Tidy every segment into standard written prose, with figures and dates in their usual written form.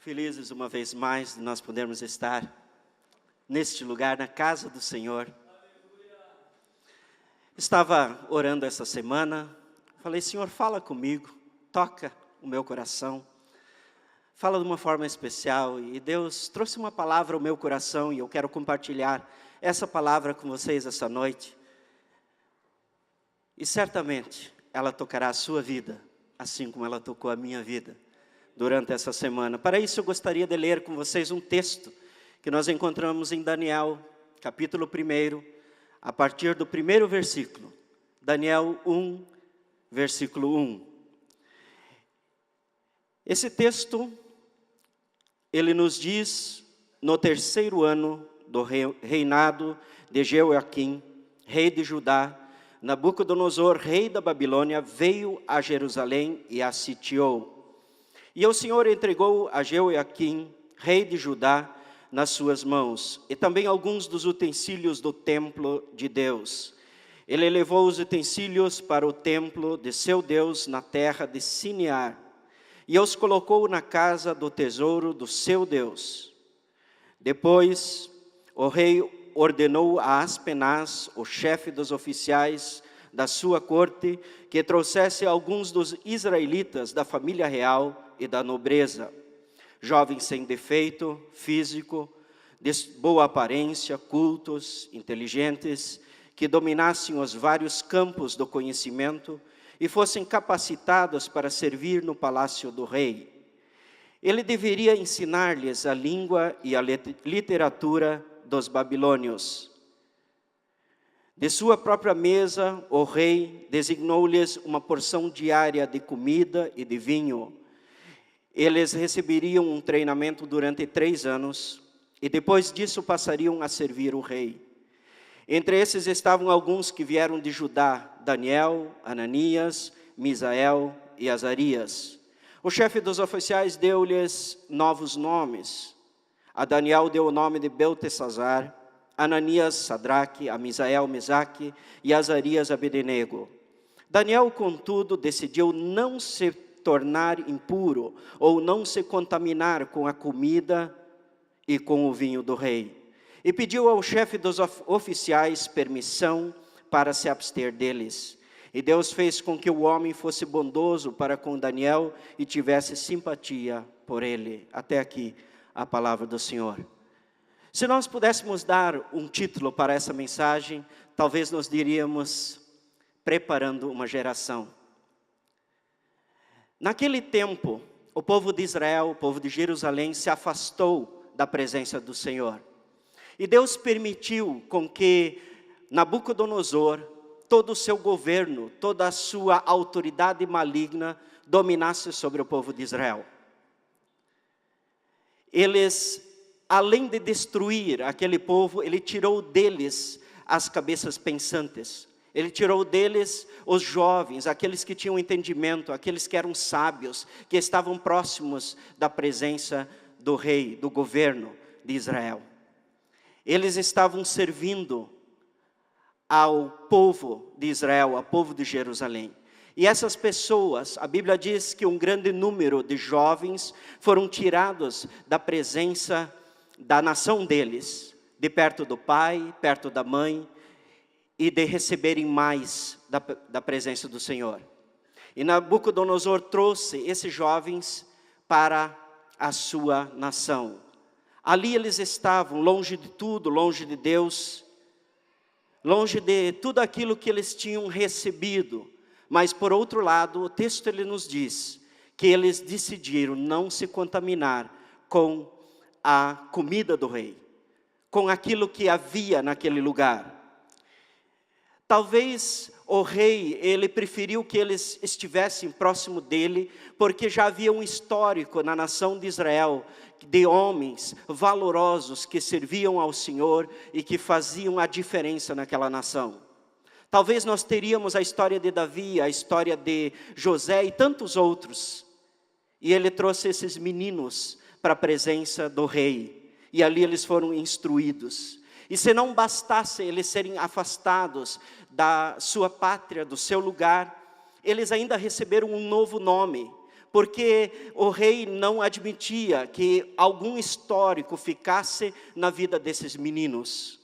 felizes uma vez mais de nós podermos estar neste lugar, na casa do Senhor. Estava orando essa semana, falei, Senhor, fala comigo, toca o meu coração, fala de uma forma especial. E Deus trouxe uma palavra ao meu coração e eu quero compartilhar essa palavra com vocês essa noite. E certamente ela tocará a sua vida, assim como ela tocou a minha vida durante essa semana. Para isso eu gostaria de ler com vocês um texto que nós encontramos em Daniel, capítulo 1, a partir do primeiro versículo. Daniel 1, versículo 1. Esse texto, ele nos diz, no terceiro ano do reinado de Jeoaquim, rei de Judá, Nabucodonosor, rei da Babilônia, veio a Jerusalém e a sitiou. E o Senhor entregou a Jeoaquim, rei de Judá, nas suas mãos, e também alguns dos utensílios do templo de Deus. Ele levou os utensílios para o templo de seu Deus na terra de Sinear, e os colocou na casa do tesouro do seu Deus. Depois, o rei ordenou a Aspenaz, o chefe dos oficiais da sua corte, que trouxesse alguns dos israelitas da família real e da nobreza, jovens sem defeito físico, de boa aparência, cultos, inteligentes, que dominassem os vários campos do conhecimento e fossem capacitados para servir no palácio do rei. Ele deveria ensinar-lhes a língua e a literatura dos babilônios. De sua própria mesa, o rei designou-lhes uma porção diária de comida e de vinho. Eles receberiam um treinamento durante 3 anos e depois disso passariam a servir o rei. Entre esses estavam alguns que vieram de Judá: Daniel, Ananias, Misael e Azarias. O chefe dos oficiais deu-lhes novos nomes. A Daniel deu o nome de Beltesazar, Ananias, Sadraque, a Misael, Mesaque e Azarias, Abednego. Daniel, contudo, decidiu não se tornar impuro ou não se contaminar com a comida e com o vinho do rei. E pediu ao chefe dos oficiais permissão para se abster deles. E Deus fez com que o homem fosse bondoso para com Daniel e tivesse simpatia por ele. Até aqui a palavra do Senhor. Se nós pudéssemos dar um título para essa mensagem, talvez nós diríamos: preparando uma geração. Naquele tempo, o povo de Israel, o povo de Jerusalém, se afastou da presença do Senhor. E Deus permitiu com que Nabucodonosor, todo o seu governo, toda a sua autoridade maligna, dominasse sobre o povo de Israel. Eles, além de destruir aquele povo, ele tirou deles as cabeças pensantes. Ele tirou deles os jovens, aqueles que tinham entendimento, aqueles que eram sábios, que estavam próximos da presença do rei, do governo de Israel. Eles estavam servindo ao povo de Israel, ao povo de Jerusalém. E essas pessoas, a Bíblia diz que um grande número de jovens foram tirados da presença da nação deles, de perto do pai, perto da mãe, e de receberem mais da presença do Senhor. E Nabucodonosor trouxe esses jovens para a sua nação. Ali eles estavam longe de tudo, longe de Deus, longe de tudo aquilo que eles tinham recebido. Mas por outro lado, o texto ele nos diz que eles decidiram não se contaminar com a comida do rei, com aquilo que havia naquele lugar. Talvez o rei, ele preferiu que eles estivessem próximo dele, porque já havia um histórico na nação de Israel, de homens valorosos que serviam ao Senhor e que faziam a diferença naquela nação. Talvez nós teríamos a história de Davi, a história de José e tantos outros. E ele trouxe esses meninos para a presença do rei, e ali eles foram instruídos. E se não bastasse eles serem afastados da sua pátria, do seu lugar, eles ainda receberam um novo nome, porque o rei não admitia que algum histórico ficasse na vida desses meninos.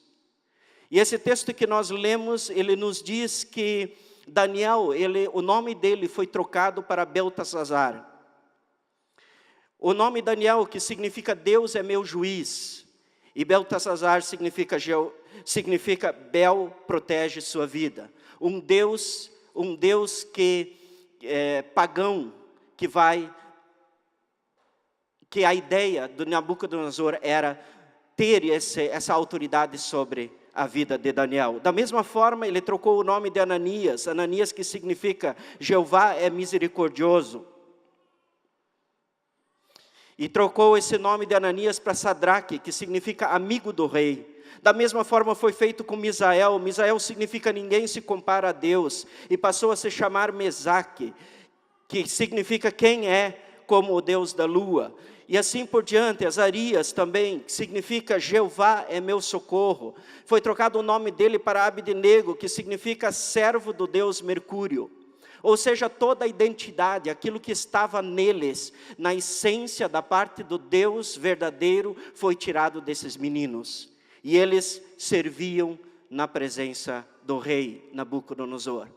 E esse texto que nós lemos, ele nos diz que Daniel, o nome dele foi trocado para Beltesazar. O nome Daniel, que significa Deus é meu juiz, e Beltesazar significa Bel protege sua vida. Um Deus que é pagão, que a ideia do Nabucodonosor era ter essa autoridade sobre a vida de Daniel. Da mesma forma, ele trocou o nome de Ananias, Ananias que significa Jeová é misericordioso. E trocou esse nome de Ananias para Sadraque, que significa amigo do rei. Da mesma forma foi feito com Misael. Misael significa ninguém se compara a Deus. E passou a se chamar Mesaque, que significa quem é como o Deus da lua. E assim por diante, Azarias também, que significa Jeová é meu socorro. Foi trocado o nome dele para Abednego, que significa servo do Deus Mercúrio. Ou seja, toda a identidade, aquilo que estava neles, na essência da parte do Deus verdadeiro, foi tirado desses meninos. E eles serviam na presença do rei Nabucodonosor.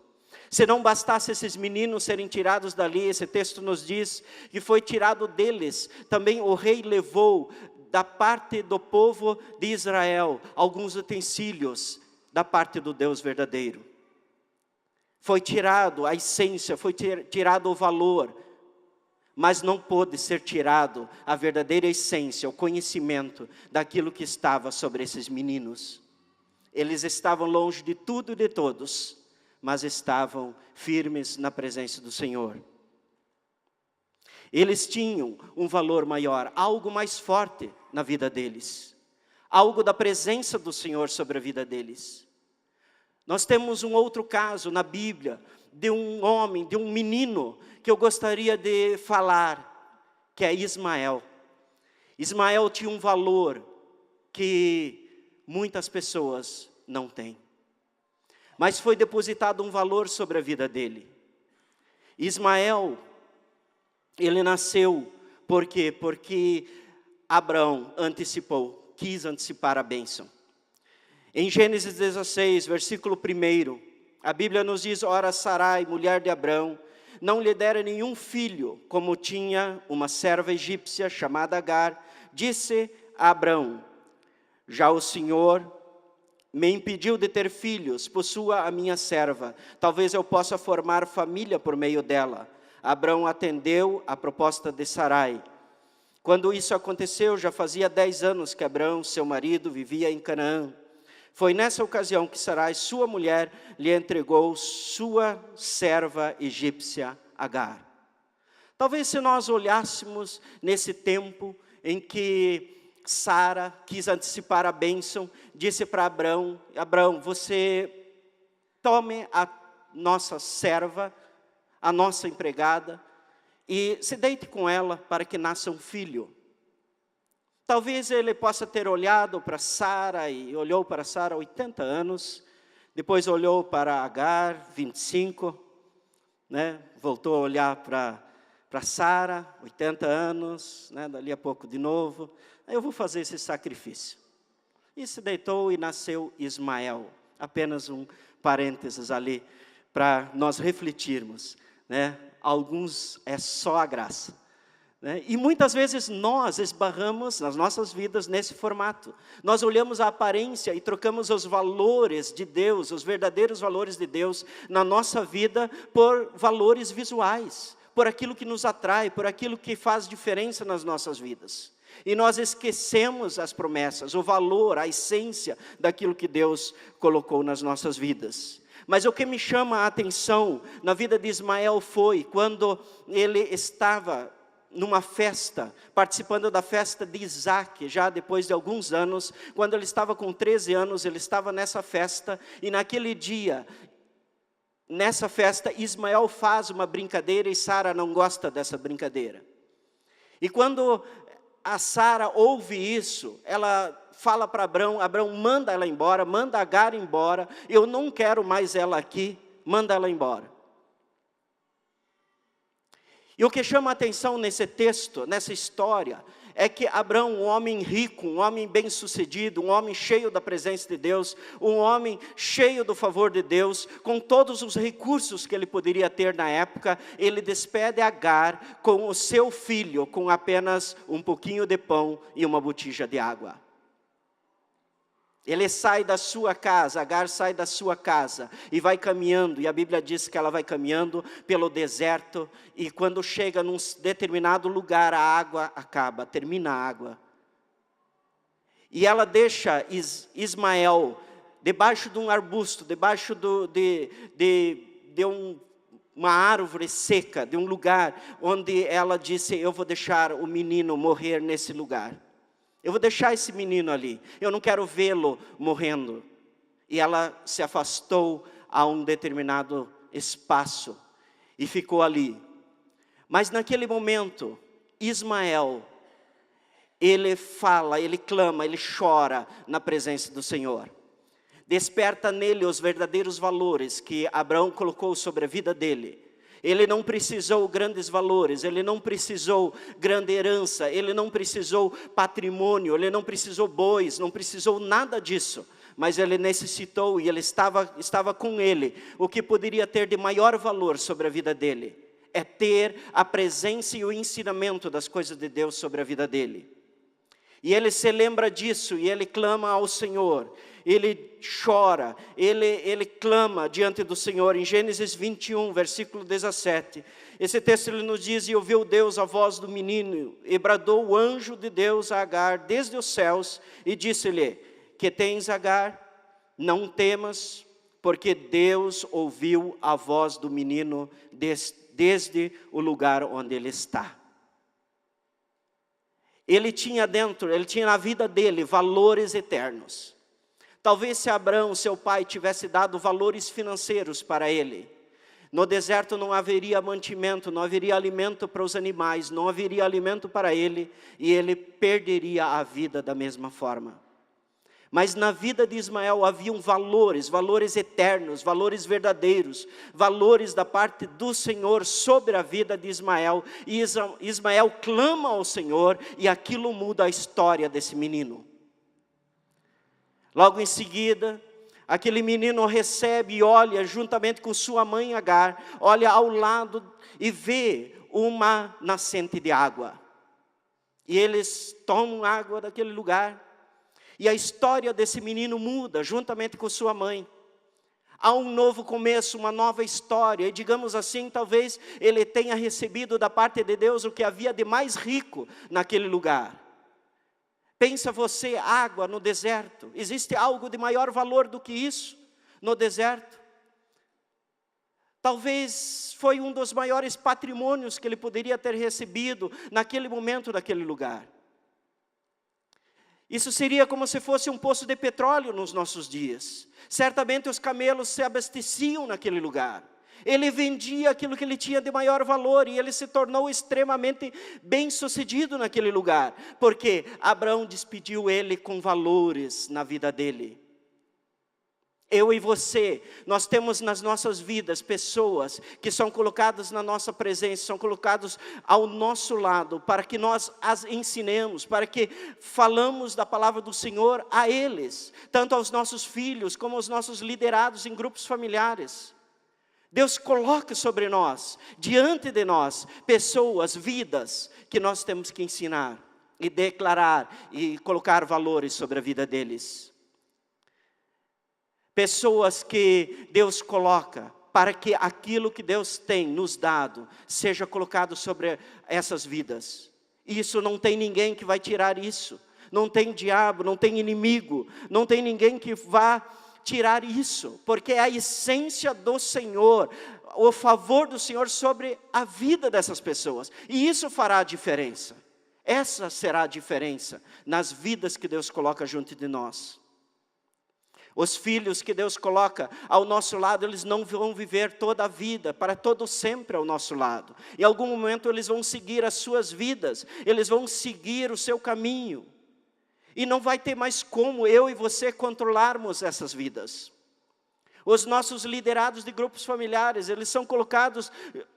Se não bastasse esses meninos serem tirados dali, esse texto nos diz que foi tirado deles. Também o rei levou da parte do povo de Israel alguns utensílios da parte do Deus verdadeiro. Foi tirado a essência, foi tirado o valor, mas não pôde ser tirado a verdadeira essência, o conhecimento daquilo que estava sobre esses meninos. Eles estavam longe de tudo e de todos, mas estavam firmes na presença do Senhor. Eles tinham um valor maior, algo mais forte na vida deles, algo da presença do Senhor sobre a vida deles. Nós temos um outro caso na Bíblia, de um homem, de um menino, que eu gostaria de falar, que é Ismael. Ismael tinha um valor que muitas pessoas não têm. Mas foi depositado um valor sobre a vida dele. Ismael, ele nasceu, por quê? Porque Abraão quis antecipar a bênção. Em Gênesis 16, versículo 1, a Bíblia nos diz: ora Sarai, mulher de Abrão, não lhe dera nenhum filho, como tinha uma serva egípcia chamada Agar, disse a Abrão: já o Senhor me impediu de ter filhos, possua a minha serva, talvez eu possa formar família por meio dela. Abrão atendeu a proposta de Sarai. Quando isso aconteceu, já fazia 10 anos que Abrão, seu marido, vivia em Canaã. Foi nessa ocasião que Sarai, sua mulher, lhe entregou sua serva egípcia Agar. Talvez se nós olhássemos nesse tempo em que Sara quis antecipar a bênção, disse para Abrão: Abrão, você tome a nossa serva, a nossa empregada, e se deite com ela para que nasça um filho. Talvez ele possa ter olhado para Sara, e olhou para Sara 80 anos, depois olhou para Agar, 25, né? Voltou a olhar para Sara, 80 anos, né? Dali a pouco de novo, eu vou fazer esse sacrifício. E se deitou e nasceu Ismael. Apenas um parênteses ali, para nós refletirmos, né? Alguns é só a graça. E muitas vezes nós esbarramos nas nossas vidas nesse formato. Nós olhamos a aparência e trocamos os valores de Deus, os verdadeiros valores de Deus na nossa vida por valores visuais, por aquilo que nos atrai, por aquilo que faz diferença nas nossas vidas. E nós esquecemos as promessas, o valor, a essência daquilo que Deus colocou nas nossas vidas. Mas o que me chama a atenção na vida de Ismael foi quando ele estava numa festa, participando da festa de Isaac, já depois de alguns anos, quando ele estava com 13 anos, ele estava nessa festa, e naquele dia, nessa festa, Ismael faz uma brincadeira, e Sara não gosta dessa brincadeira. E quando a Sara ouve isso, ela fala para Abrão: Abrão, manda ela embora, manda Agar embora, eu não quero mais ela aqui, manda ela embora. E o que chama a atenção nesse texto, nessa história, é que Abraão, um homem rico, um homem bem-sucedido, um homem cheio da presença de Deus, um homem cheio do favor de Deus, com todos os recursos que ele poderia ter na época, ele despede Agar com o seu filho, com apenas um pouquinho de pão e uma botija de água. Ele sai da sua casa, Agar sai da sua casa e vai caminhando, e a Bíblia diz que ela vai caminhando pelo deserto, e quando chega num determinado lugar, a água acaba, termina a água. E ela deixa Ismael debaixo de um arbusto, debaixo uma árvore seca, de um lugar onde ela disse: eu vou deixar o menino morrer nesse lugar. Eu vou deixar esse menino ali, eu não quero vê-lo morrendo. E ela se afastou a um determinado espaço e ficou ali. Mas naquele momento, Ismael, ele fala, ele clama, ele chora na presença do Senhor. Desperta nele os verdadeiros valores que Abraão colocou sobre a vida dele. Ele não precisou grandes valores, ele não precisou grande herança, ele não precisou patrimônio, ele não precisou bois, não precisou nada disso. Mas ele necessitou, e ele estava com ele, o que poderia ter de maior valor sobre a vida dele, é ter a presença e o ensinamento das coisas de Deus sobre a vida dele. E ele se lembra disso, e ele clama ao Senhor, ele chora, ele clama diante do Senhor. Em Gênesis 21, versículo 17, esse texto ele nos diz: e ouviu Deus a voz do menino, e bradou o anjo de Deus a Agar desde os céus, e disse-lhe: que tens, Agar? Não temas, porque Deus ouviu a voz do menino desde o lugar onde ele está. Ele tinha na vida dele valores eternos. Talvez se Abraão, seu pai, tivesse dado valores financeiros para ele, no deserto não haveria mantimento, não haveria alimento para os animais, não haveria alimento para ele, e ele perderia a vida da mesma forma. Mas na vida de Ismael haviam valores eternos, valores verdadeiros, valores da parte do Senhor sobre a vida de Ismael. E Ismael clama ao Senhor, e aquilo muda a história desse menino. Logo em seguida, aquele menino recebe e olha juntamente com sua mãe Agar, olha ao lado e vê uma nascente de água. E eles tomam água daquele lugar. E a história desse menino muda juntamente com sua mãe. Há um novo começo, uma nova história. E digamos assim, talvez ele tenha recebido da parte de Deus o que havia de mais rico naquele lugar. Pensa você, água no deserto. Existe algo de maior valor do que isso no deserto? Talvez foi um dos maiores patrimônios que ele poderia ter recebido naquele momento, naquele lugar. Isso seria como se fosse um poço de petróleo nos nossos dias. Certamente os camelos se abasteciam naquele lugar. Ele vendia aquilo que ele tinha de maior valor, e ele se tornou extremamente bem-sucedido naquele lugar, porque Abraão despediu ele com valores na vida dele. Eu e você, nós temos nas nossas vidas pessoas que são colocadas na nossa presença, são colocados ao nosso lado, para que nós as ensinemos, para que falamos da palavra do Senhor a eles, tanto aos nossos filhos, como aos nossos liderados em grupos familiares. Deus coloca sobre nós, diante de nós, pessoas, vidas, que nós temos que ensinar, e declarar, e colocar valores sobre a vida deles. Pessoas que Deus coloca para que aquilo que Deus tem nos dado seja colocado sobre essas vidas. Isso não tem ninguém que vai tirar isso. Não tem diabo, não tem inimigo, não tem ninguém que vá tirar isso, porque é a essência do Senhor, o favor do Senhor sobre a vida dessas pessoas. E isso fará a diferença. Essa será a diferença nas vidas que Deus coloca junto de nós. Os filhos que Deus coloca ao nosso lado, eles não vão viver toda a vida, para todo sempre ao nosso lado. Em algum momento eles vão seguir as suas vidas, eles vão seguir o seu caminho. E não vai ter mais como eu e você controlarmos essas vidas. Os nossos liderados de grupos familiares, eles são colocados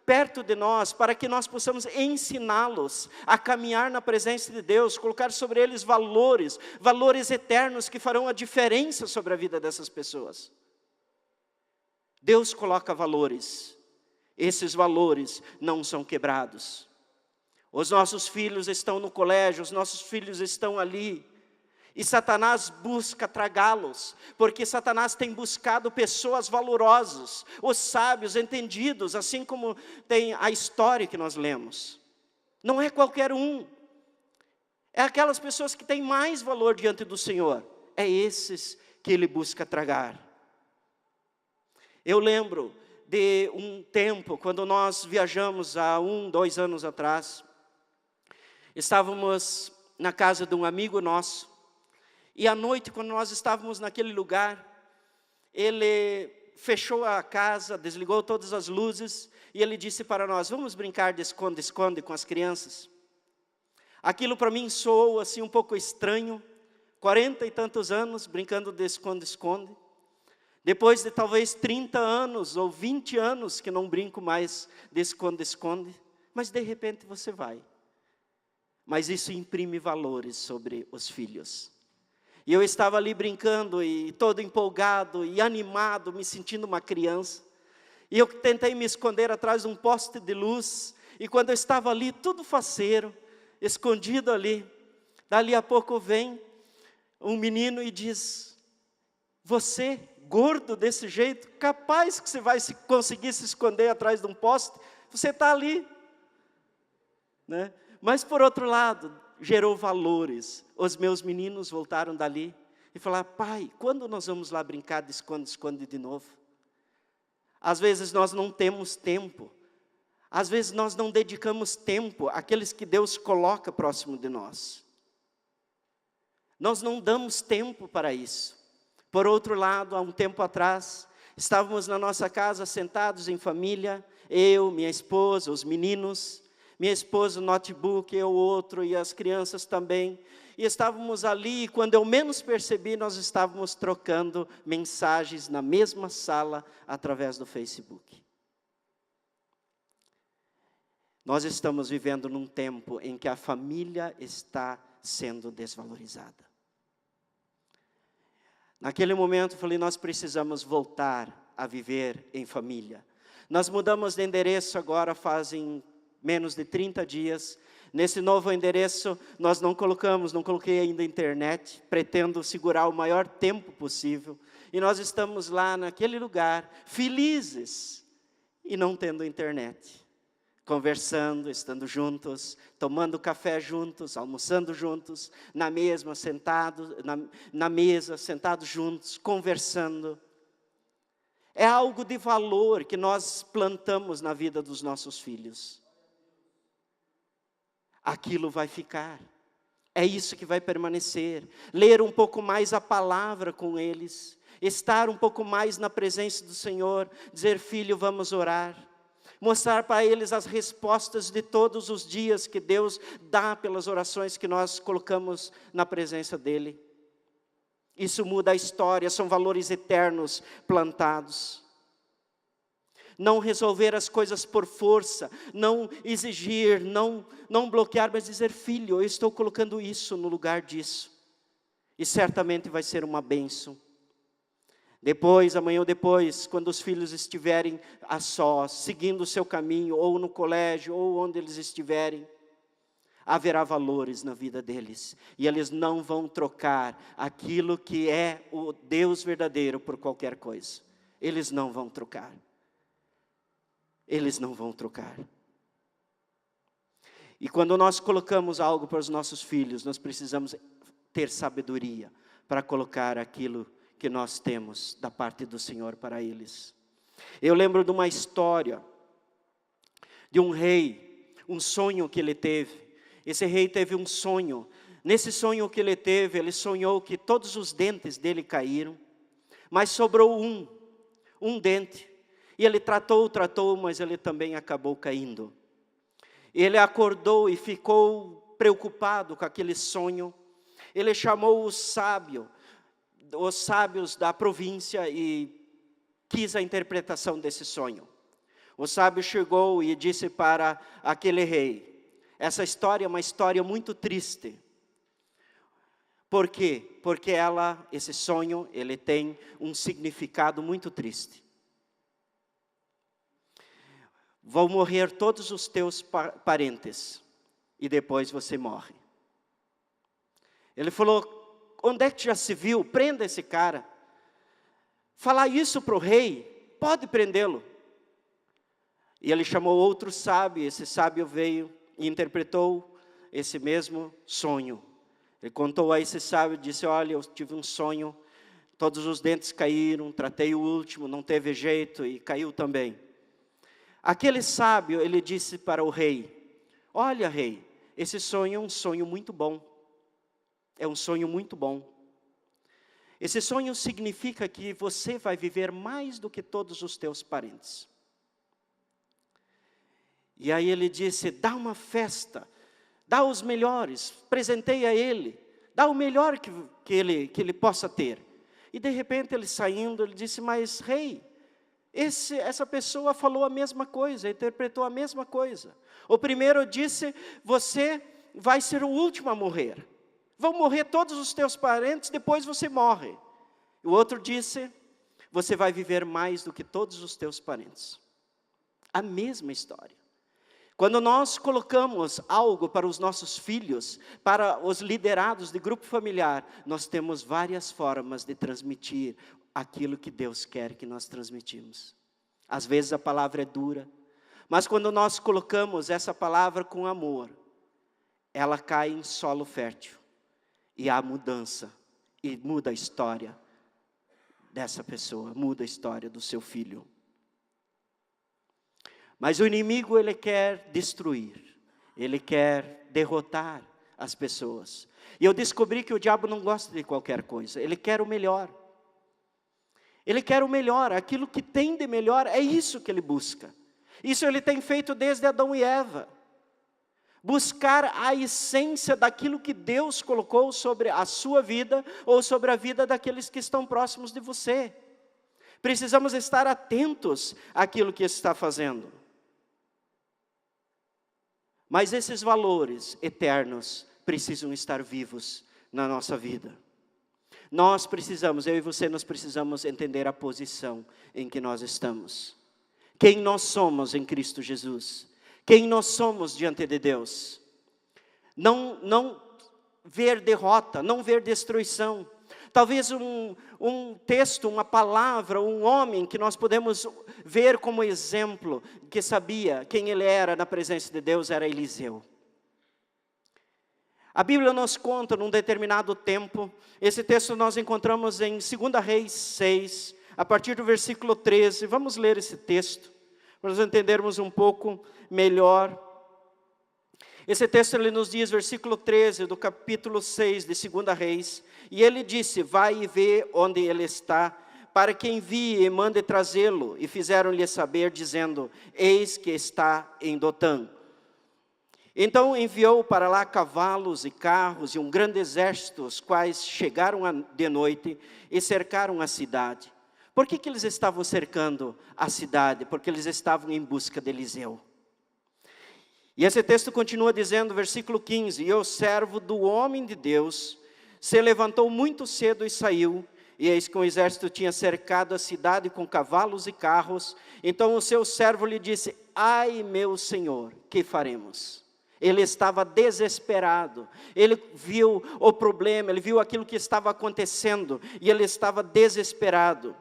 perto de nós para que nós possamos ensiná-los a caminhar na presença de Deus, colocar sobre eles valores eternos que farão a diferença sobre a vida dessas pessoas. Deus coloca valores, esses valores não são quebrados. Os nossos filhos estão no colégio, os nossos filhos estão ali, e Satanás busca tragá-los, porque Satanás tem buscado pessoas valorosas, os sábios, entendidos, assim como tem a história que nós lemos. Não é qualquer um, é aquelas pessoas que têm mais valor diante do Senhor, é esses que ele busca tragar. Eu lembro de um tempo, quando nós viajamos há 2 anos atrás, estávamos na casa de um amigo nosso, e à noite, quando nós estávamos naquele lugar, ele fechou a casa, desligou todas as luzes, e ele disse para nós: vamos brincar de esconde-esconde com as crianças. Aquilo para mim soou assim um pouco estranho, 40 e tantos anos brincando de esconde-esconde. Depois de talvez 30 anos ou 20 anos que não brinco mais de esconde-esconde, mas de repente você vai. Mas isso imprime valores sobre os filhos. E eu estava ali brincando e todo empolgado e animado, me sentindo uma criança. E eu tentei me esconder atrás de um poste de luz. E quando eu estava ali, tudo faceiro, escondido ali, dali a pouco vem um menino e diz: você, gordo desse jeito, capaz que você vai conseguir se esconder atrás de um poste? Você está ali, né? Mas por outro lado, gerou valores. Os meus meninos voltaram dali e falaram: pai, quando nós vamos lá brincar de esconde-esconde de novo? Às vezes nós não temos tempo, às vezes nós não dedicamos tempo àqueles que Deus coloca próximo de nós. Nós não damos tempo para isso. Por outro lado, há um tempo atrás, estávamos na nossa casa sentados em família, eu, minha esposa, os meninos, minha esposa, o notebook, eu outro, e as crianças também. E estávamos ali, e quando eu menos percebi, nós estávamos trocando mensagens na mesma sala, através do Facebook. Nós estamos vivendo num tempo em que a família está sendo desvalorizada. Naquele momento eu falei: nós precisamos voltar a viver em família. Nós mudamos de endereço agora fazem menos de 30 dias. Nesse novo endereço, nós não coloquei ainda internet, pretendo segurar o maior tempo possível. E nós estamos lá naquele lugar, felizes, e não tendo internet. Conversando, estando juntos, tomando café juntos, almoçando juntos, na mesa, sentados juntos, conversando. É algo de valor que nós plantamos na vida dos nossos filhos. Aquilo vai ficar, é isso que vai permanecer. Ler um pouco mais a palavra com eles, estar um pouco mais na presença do Senhor, dizer: filho, vamos orar. Mostrar para eles as respostas de todos os dias que Deus dá pelas orações que nós colocamos na presença dEle. Isso muda a história, são valores eternos plantados. Não resolver as coisas por força, não exigir, não bloquear, mas dizer: filho, eu estou colocando isso no lugar disso. E certamente vai ser uma bênção. Depois, amanhã ou depois, quando os filhos estiverem a sós, seguindo o seu caminho, ou no colégio, ou onde eles estiverem, haverá valores na vida deles. E eles não vão trocar aquilo que é o Deus verdadeiro por qualquer coisa. Eles não vão trocar. Eles não vão trocar. E quando nós colocamos algo para os nossos filhos, nós precisamos ter sabedoria para colocar aquilo que nós temos da parte do Senhor para eles. Eu lembro de uma história de um rei, um sonho que ele teve. Esse rei teve um sonho. Nesse sonho que ele teve, ele sonhou que todos os dentes dele caíram, mas sobrou um dente. E ele tratou, mas ele também acabou caindo. Ele acordou e ficou preocupado com aquele sonho. Ele chamou os sábios da província e quis a interpretação desse sonho. O sábio chegou e disse para aquele rei: essa história é uma história muito triste. Por quê? Porque esse sonho, ele tem um significado muito triste. Vão morrer todos os teus parentes e depois você morre. Ele falou: onde é que já se viu? Prenda esse cara. Falar isso para o rei, pode prendê-lo. E ele chamou outro sábio, esse sábio veio e interpretou esse mesmo sonho. Ele contou a esse sábio e disse: olha, eu tive um sonho, todos os dentes caíram, tratei o último, não teve jeito e caiu também. Aquele sábio, ele disse para o rei: olha, rei, esse sonho é um sonho muito bom. É um sonho muito bom. Esse sonho significa que você vai viver mais do que todos os teus parentes. E aí ele disse: dá uma festa, dá os melhores, presenteia ele, dá o melhor que ele possa ter. E de repente ele saindo, ele disse: mas rei, essa pessoa falou a mesma coisa, interpretou a mesma coisa. O primeiro disse: você vai ser o último a morrer. Vão morrer todos os teus parentes, depois você morre. O outro disse: você vai viver mais do que todos os teus parentes. A mesma história. Quando nós colocamos algo para os nossos filhos, para os liderados de grupo familiar, nós temos várias formas de transmitir aquilo que Deus quer que nós transmitimos. Às vezes a palavra é dura, mas quando nós colocamos essa palavra com amor, ela cai em solo fértil. E há mudança, e muda a história dessa pessoa, muda a história do seu filho. Mas o inimigo, ele quer destruir, ele quer derrotar as pessoas. E eu descobri que o diabo não gosta de qualquer coisa, ele quer o melhor. Ele quer o melhor, aquilo que tem de melhor, é isso que ele busca. Isso ele tem feito desde Adão e Eva. Buscar a essência daquilo que Deus colocou sobre a sua vida, ou sobre a vida daqueles que estão próximos de você. Precisamos estar atentos àquilo que está fazendo. Mas esses valores eternos precisam estar vivos na nossa vida. Nós precisamos, eu e você, nós precisamos entender a posição em que nós estamos. Quem nós somos em Cristo Jesus. Quem nós somos diante de Deus. Não ver derrota, não ver destruição. Talvez um texto, uma palavra, um homem que nós podemos ver como exemplo, que sabia quem ele era na presença de Deus, era Eliseu. A Bíblia nos conta num determinado tempo, esse texto nós encontramos em 2 Reis 6, a partir do versículo 13. Vamos ler esse texto, para nós entendermos um pouco melhor. Esse texto ele nos diz, versículo 13 do capítulo 6 de 2 Reis, e ele disse: vai e vê onde ele está, para que envie e mande trazê-lo. E fizeram-lhe saber, dizendo: eis que está em Dotã. Então enviou para lá cavalos e carros e um grande exército, os quais chegaram de noite e cercaram a cidade. Por que eles estavam cercando a cidade? Porque eles estavam em busca de Eliseu. E esse texto continua dizendo, versículo 15: e o servo do homem de Deus se levantou muito cedo e saiu, e eis que um exército tinha cercado a cidade com cavalos e carros. Então o seu servo lhe disse: ai, meu senhor, que faremos? Ele estava desesperado, ele viu o problema, ele viu aquilo que estava acontecendo, e ele estava desesperado.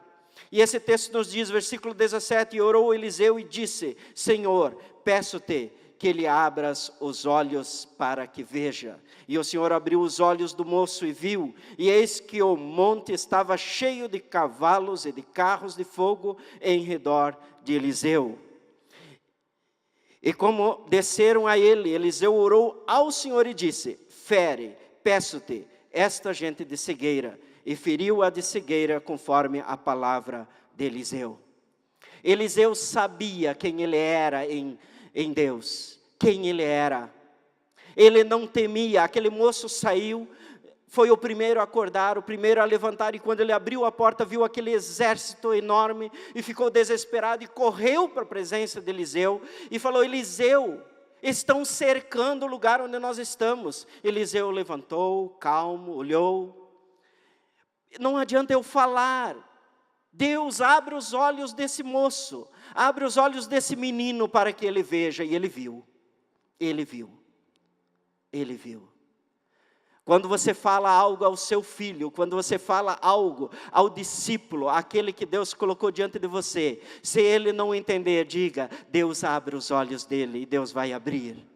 E esse texto nos diz, versículo 17: e orou Eliseu e disse: Senhor, peço-te que lhe abras os olhos para que veja. E o Senhor abriu os olhos do moço e viu, e eis que o monte estava cheio de cavalos e de carros de fogo em redor de Eliseu. E como desceram a ele, Eliseu orou ao Senhor e disse: fere, peço-te, esta gente de cegueira. E feriu-a de cegueira conforme a palavra de Eliseu. Eliseu sabia quem ele era em Deus, quem ele era. Ele não temia. Aquele moço saiu foi o primeiro a acordar, o primeiro a levantar, e quando ele abriu a porta, viu aquele exército enorme, e ficou desesperado, e correu para a presença de Eliseu, e falou: Eliseu, estão cercando o lugar onde nós estamos. Eliseu levantou, calmo, olhou. Não adianta eu falar. Deus, abre os olhos desse moço, abre os olhos desse menino para que ele veja. E ele viu, ele viu, ele viu. Quando você fala algo ao seu filho, quando você fala algo ao discípulo, aquele que Deus colocou diante de você, se ele não entender, diga: Deus abre os olhos dele, e Deus vai abrir,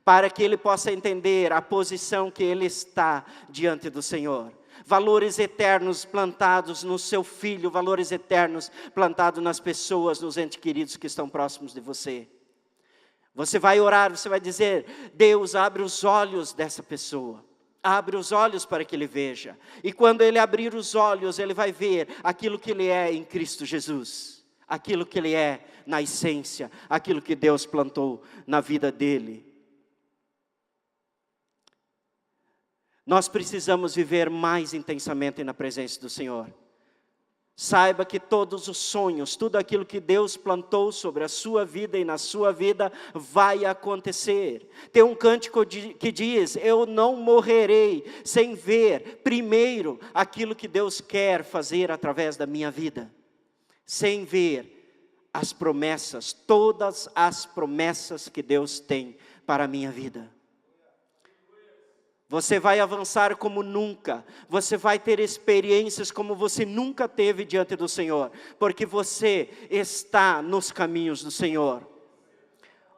para que ele possa entender a posição que ele está diante do Senhor. Valores eternos plantados no seu filho, valores eternos plantados nas pessoas, nos entes queridos que estão próximos de você. Você vai orar, você vai dizer: Deus, abre os olhos dessa pessoa. Abre os olhos para que ele veja. E quando ele abrir os olhos, ele vai ver aquilo que ele é em Cristo Jesus. Aquilo que ele é na essência. Aquilo que Deus plantou na vida dele. Nós precisamos viver mais intensamente na presença do Senhor. Saiba que todos os sonhos, tudo aquilo que Deus plantou sobre a sua vida e na sua vida, vai acontecer. Tem um cântico que diz: eu não morrerei sem ver primeiro aquilo que Deus quer fazer através da minha vida. Sem ver as promessas, todas as promessas que Deus tem para a minha vida. Você vai avançar como nunca, você vai ter experiências como você nunca teve diante do Senhor, porque você está nos caminhos do Senhor.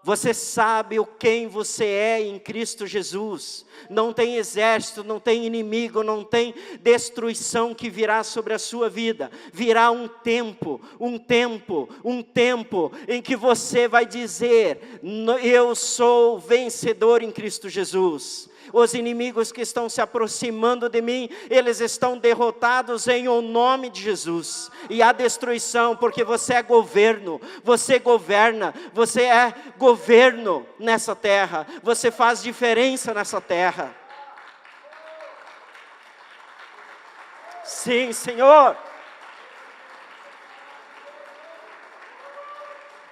Você sabe quem você é em Cristo Jesus. Não tem exército, não tem inimigo, não tem destruição que virá sobre a sua vida. Virá um tempo em que você vai dizer: eu sou vencedor em Cristo Jesus. Os inimigos que estão se aproximando de mim, eles estão derrotados em o nome de Jesus. E a destruição, porque você é governo, você governa, você é governo nessa terra, você faz diferença nessa terra. Sim, Senhor.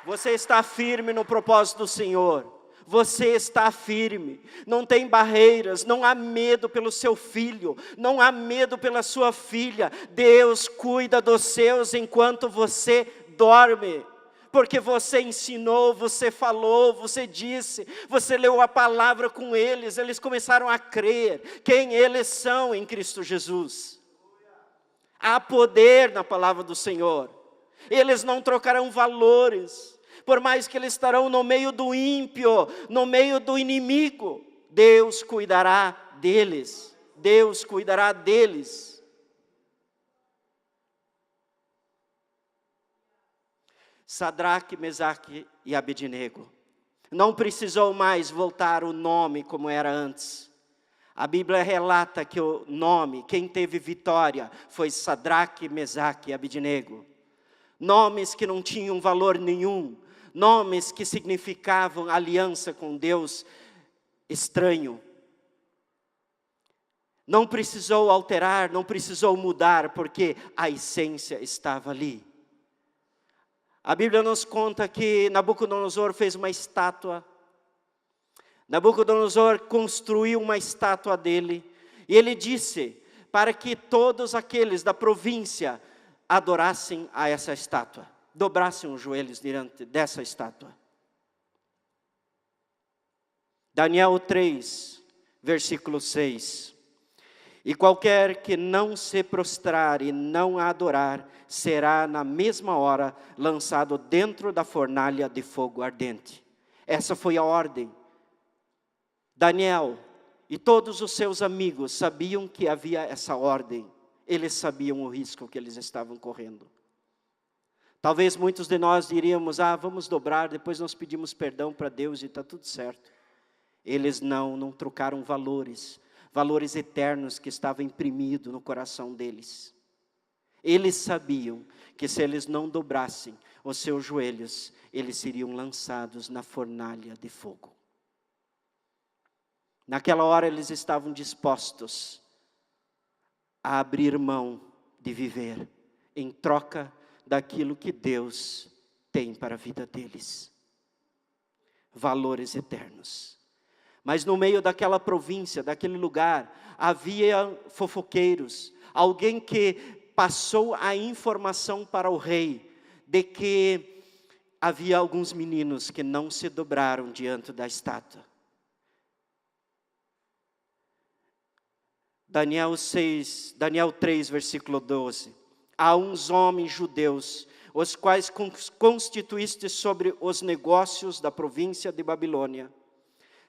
Você está firme no propósito do Senhor. Você está firme, não tem barreiras, não há medo pelo seu filho, não há medo pela sua filha. Deus cuida dos seus enquanto você dorme, porque você ensinou, você falou, você disse, você leu a palavra com eles, eles começaram a crer quem eles são em Cristo Jesus. Há poder na palavra do Senhor, eles não trocarão valores. Por mais que eles estarão no meio do ímpio, no meio do inimigo, Deus cuidará deles. Deus cuidará deles. Sadraque, Mesaque e Abednego. Não precisou mais voltar o nome como era antes. A Bíblia relata que o nome, quem teve vitória, foi Sadraque, Mesaque e Abednego. Nomes que não tinham valor nenhum. Nomes que significavam aliança com Deus estranho. Não precisou alterar, não precisou mudar, porque a essência estava ali. A Bíblia nos conta que Nabucodonosor fez uma estátua. Nabucodonosor construiu uma estátua dele. E ele disse para que todos aqueles da província adorassem a essa estátua. Dobrassem os joelhos diante dessa estátua. Daniel 3, versículo 6. E qualquer que não se prostrar e não a adorar, será na mesma hora lançado dentro da fornalha de fogo ardente. Essa foi a ordem. Daniel e todos os seus amigos sabiam que havia essa ordem. Eles sabiam o risco que eles estavam correndo. Talvez muitos de nós diríamos: vamos dobrar, depois nós pedimos perdão para Deus e está tudo certo. Eles não trocaram valores eternos que estavam imprimidos no coração deles. Eles sabiam que se eles não dobrassem os seus joelhos, eles seriam lançados na fornalha de fogo. Naquela hora eles estavam dispostos a abrir mão de viver em troca daquilo que Deus tem para a vida deles. Valores eternos. Mas no meio daquela província, daquele lugar, havia fofoqueiros, alguém que passou a informação para o rei de que havia alguns meninos que não se dobraram diante da estátua. Daniel 3, versículo 12. Há uns homens judeus, os quais constituíste sobre os negócios da província de Babilônia,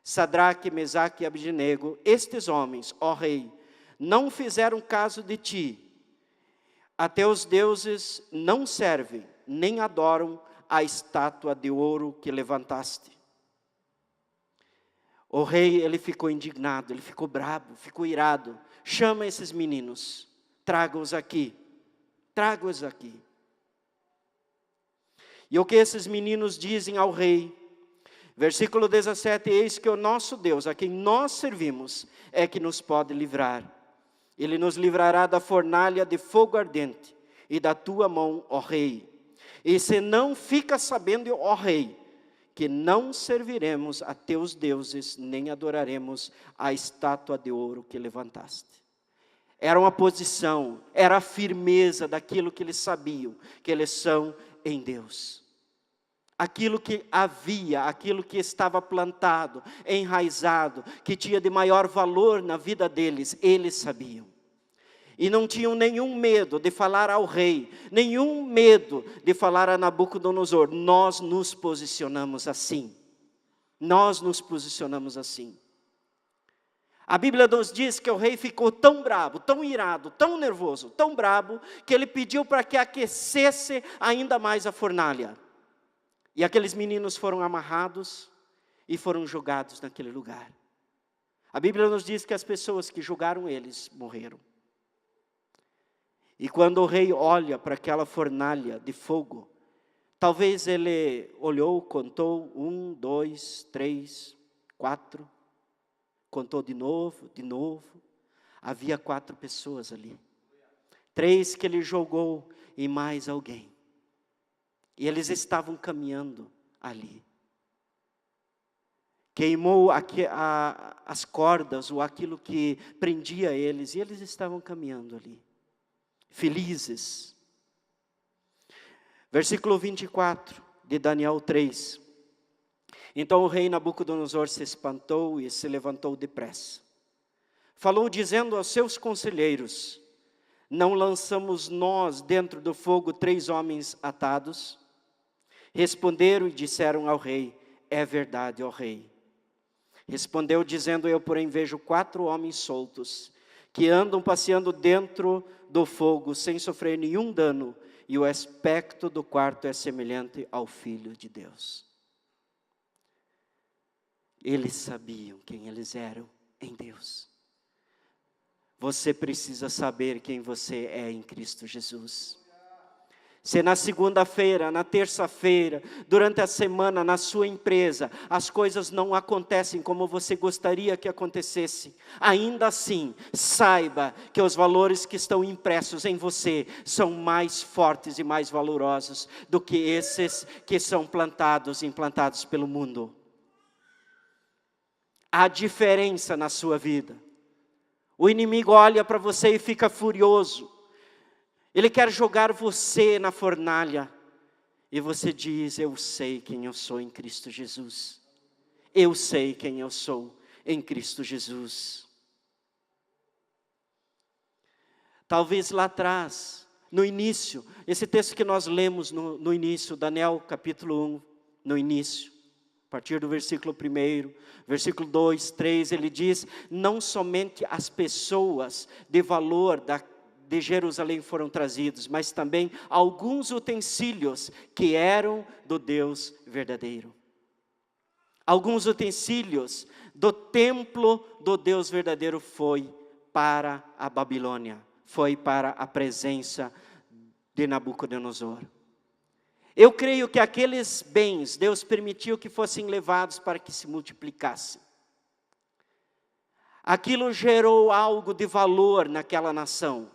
Sadraque, Mesaque e Abednego. Estes homens, ó rei, não fizeram caso de ti. A teus deuses não servem, nem adoram a estátua de ouro que levantaste. O rei, ele ficou indignado, ele ficou bravo, ficou irado. Chama esses meninos, traga-os aqui, traga-os aqui. E o que esses meninos dizem ao rei? Versículo 17, eis que o nosso Deus, a quem nós servimos, é que nos pode livrar. Ele nos livrará da fornalha de fogo ardente e da tua mão, ó rei. E se não fica sabendo, ó rei, que não serviremos a teus deuses, nem adoraremos a estátua de ouro que levantaste. Era uma posição, era a firmeza daquilo que eles sabiam, que eles são em Deus. Aquilo que havia, aquilo que estava plantado, enraizado, que tinha de maior valor na vida deles, eles sabiam. E não tinham nenhum medo de falar ao rei, nenhum medo de falar a Nabucodonosor. Nós nos posicionamos assim. Nós nos posicionamos assim. A Bíblia nos diz que o rei ficou tão bravo, tão irado, tão nervoso, tão bravo, que ele pediu para que aquecesse ainda mais a fornalha. E aqueles meninos foram amarrados e foram jogados naquele lugar. A Bíblia nos diz que as pessoas que julgaram eles morreram. E quando o rei olha para aquela fornalha de fogo, talvez ele olhou, contou, 1, 2, 3, 4, contou de novo, havia 4 pessoas ali. 3 que ele jogou e mais alguém. E eles estavam caminhando ali. Queimou as cordas ou aquilo que prendia eles, e eles estavam caminhando ali. Felizes. Versículo 24 de Daniel 3. Então o rei Nabucodonosor se espantou e se levantou depressa. Falou dizendo aos seus conselheiros: não lançamos nós dentro do fogo 3 homens atados? Responderam e disseram ao rei: é verdade, ó rei. Respondeu dizendo: eu porém vejo 4 homens soltos, que andam passeando dentro do fogo, sem sofrer nenhum dano, e o aspecto do quarto é semelhante ao Filho de Deus. Eles sabiam quem eles eram em Deus. Você precisa saber quem você é em Cristo Jesus. Se na segunda-feira, na terça-feira, durante a semana, na sua empresa, as coisas não acontecem como você gostaria que acontecesse, ainda assim, saiba que os valores que estão impressos em você são mais fortes e mais valorosos do que esses que são implantados pelo mundo. Há diferença na sua vida. O inimigo olha para você e fica furioso. Ele quer jogar você na fornalha. E você diz: eu sei quem eu sou em Cristo Jesus. Eu sei quem eu sou em Cristo Jesus. Talvez lá atrás, no início, esse texto que nós lemos no início, Daniel capítulo 1, no início, a partir do versículo 1, versículo 2, 3, ele diz: não somente as pessoas de valor de Jerusalém foram trazidos, mas também alguns utensílios que eram do Deus verdadeiro. Alguns utensílios do templo do Deus verdadeiro foi para a Babilônia, foi para a presença de Nabucodonosor. Eu creio que aqueles bens, Deus permitiu que fossem levados para que se multiplicassem. Aquilo gerou algo de valor naquela nação,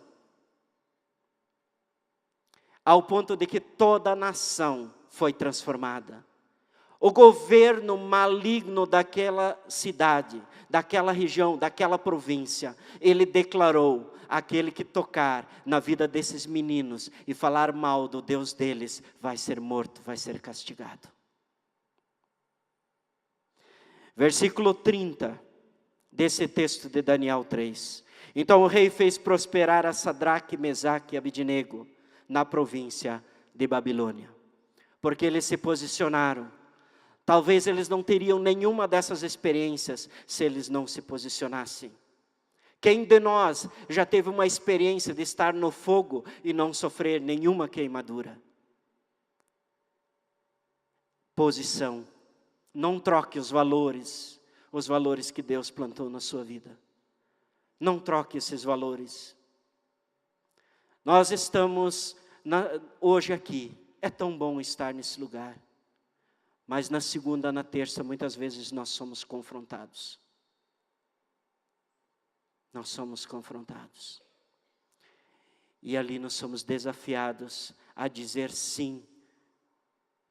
ao ponto de que toda a nação foi transformada. O governo maligno daquela cidade, daquela região, daquela província, ele declarou: aquele que tocar na vida desses meninos e falar mal do Deus deles, vai ser morto, vai ser castigado. Versículo 30 desse texto de Daniel 3. Então o rei fez prosperar a Sadraque, Mesaque e Abidnego na província de Babilônia, porque eles se posicionaram. Talvez eles não teriam nenhuma dessas experiências se eles não se posicionassem. Quem de nós já teve uma experiência de estar no fogo e não sofrer nenhuma queimadura? Posição. Não troque os valores que Deus plantou na sua vida. Não troque esses valores. Nós estamos hoje aqui. É tão bom estar nesse lugar. Mas na segunda, na terça, muitas vezes nós somos confrontados. Nós somos confrontados. E ali nós somos desafiados a dizer sim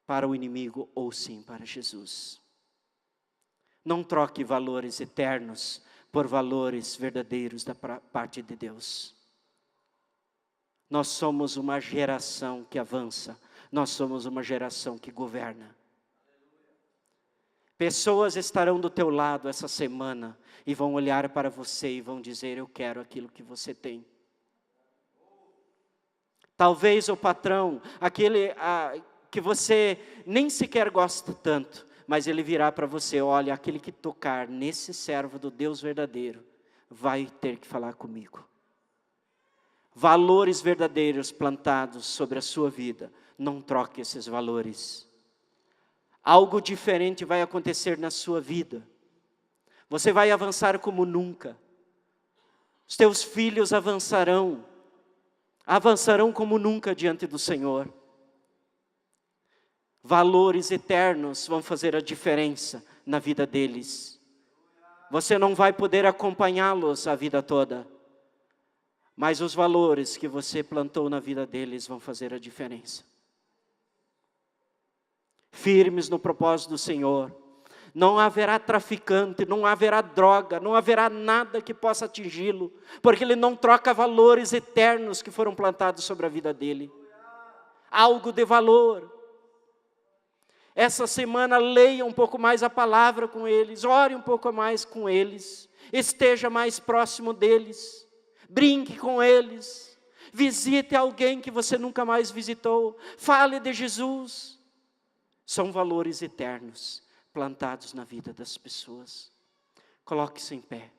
para o inimigo ou sim para Jesus. Não troque valores eternos por valores verdadeiros da parte de Deus. Nós somos uma geração que avança. Nós somos uma geração que governa. Pessoas estarão do teu lado essa semana e vão olhar para você e vão dizer: eu quero aquilo que você tem. Talvez o patrão, aquele que você nem sequer gosta tanto, mas ele virá para você: olha, aquele que tocar nesse servo do Deus verdadeiro, vai ter que falar comigo. Valores verdadeiros plantados sobre a sua vida, não troque esses valores. Algo diferente vai acontecer na sua vida. Você vai avançar como nunca. Os teus filhos avançarão como nunca diante do Senhor. Valores eternos vão fazer a diferença na vida deles. Você não vai poder acompanhá-los a vida toda, mas os valores que você plantou na vida deles vão fazer a diferença. Firmes no propósito do Senhor. Não haverá traficante, não haverá droga, não haverá nada que possa atingi-lo, porque ele não troca valores eternos que foram plantados sobre a vida dele. Algo de valor. Essa semana leia um pouco mais a palavra com eles, ore um pouco mais com eles, esteja mais próximo deles, brinque com eles, visite alguém que você nunca mais visitou, fale de Jesus. São valores eternos plantados na vida das pessoas. Coloque-se em pé.